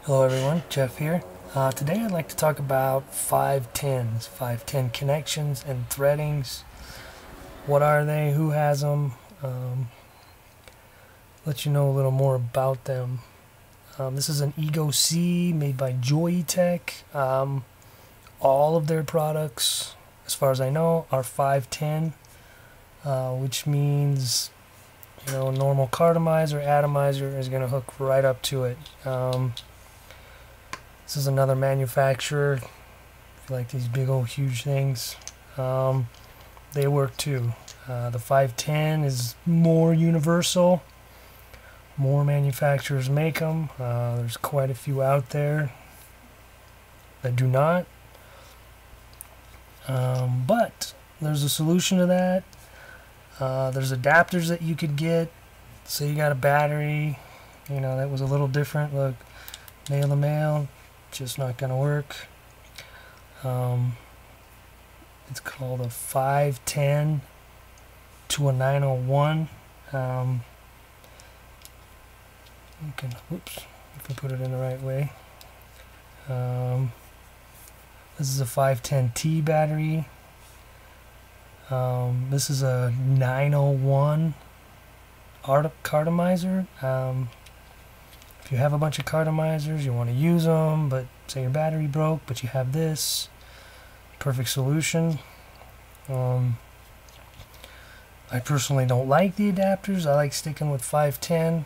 Hello everyone, Jeff here. Today I'd like to talk about 510s, 510 connections and threadings. What are they? Who has them? Let you know a little more about them. This is an Ego C made by Joytech. All of their products, as far as I know, are 510, which means a normal cartomizer, atomizer is going to hook right up to it. This is another manufacturer. If you like these big old huge things, they work too. The 510 is more universal. More manufacturers make them. There's quite a few out there that do not. But there's a solution to that. There's adapters that you could get. So you got a battery, that was a little different. Look, male to male, just not gonna work. It's called a 510 to a 901. You can, whoops, if we put it in the right way. This is a 510T battery. This is a 901 cartomizer. If you have a bunch of cartomizers, you want to use them, but say your battery broke, but you have this, perfect solution. I personally don't like the adapters. I like sticking with 510.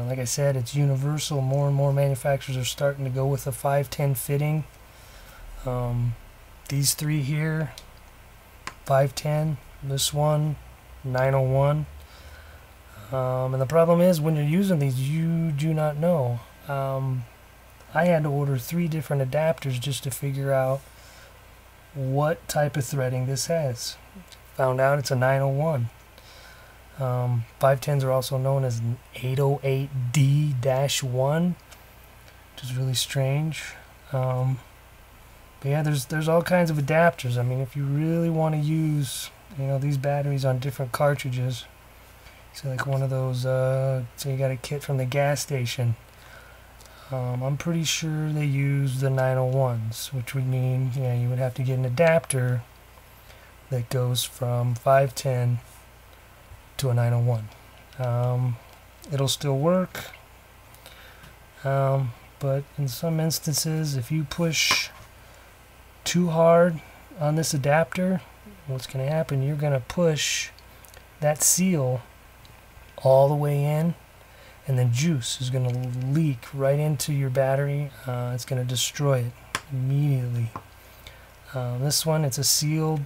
Like I said, it's universal. More and more manufacturers are starting to go with a 510 fitting. These three here, 510, this one, 901. And the problem is, when you're using these, you do not know. I had to order 3 different adapters just to figure out what type of threading this has. Found out it's a 901. 510s are also known as an 808D-1, which is really strange. But yeah, there's all kinds of adapters. I mean, if you really want to use these batteries on different cartridges, so like one of those, so you got a kit from the gas station. I'm pretty sure they use the 901s, which would mean you would have to get an adapter that goes from 510 to a 901. It'll still work, but in some instances, if you push too hard on this adapter, what's going to happen, you're going to push that seal all the way in, and then juice is going to leak right into your battery. It's going to destroy it immediately. This one, it's a sealed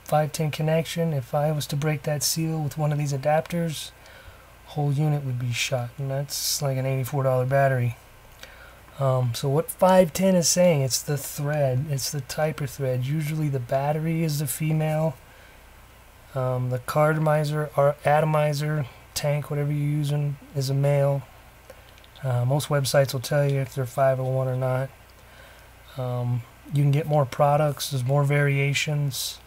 510 connection. If I was to break that seal with one of these adapters, whole unit would be shot, and that's like an $84 battery. So what 510 is saying, it's the thread, it's the type of thread. Usually the battery is the female, the cartomizer or atomizer tank, whatever you're using, is a male. Most websites will tell you if they're 501 or not. You can get more products. There's more variations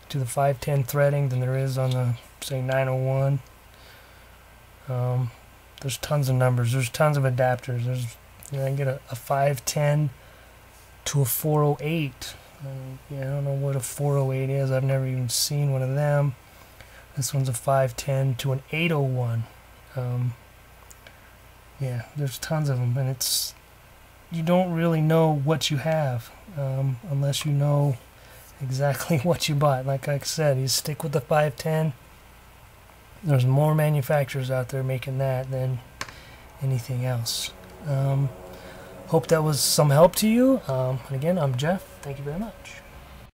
to the 510 threading than there is on the, say, 901. There's tons of numbers. There's tons of adapters. There's, I can get a 510 to a 408. I don't know what a 408 is. I've never even seen one of them. This one's a 510 to an 801. Yeah, there's tons of them, and you don't really know what you have unless you know exactly what you bought. Like I said, you stick with the 510. There's more manufacturers out there making that than anything else. Hope that was some help to you. And again, I'm Jeff. Thank you very much.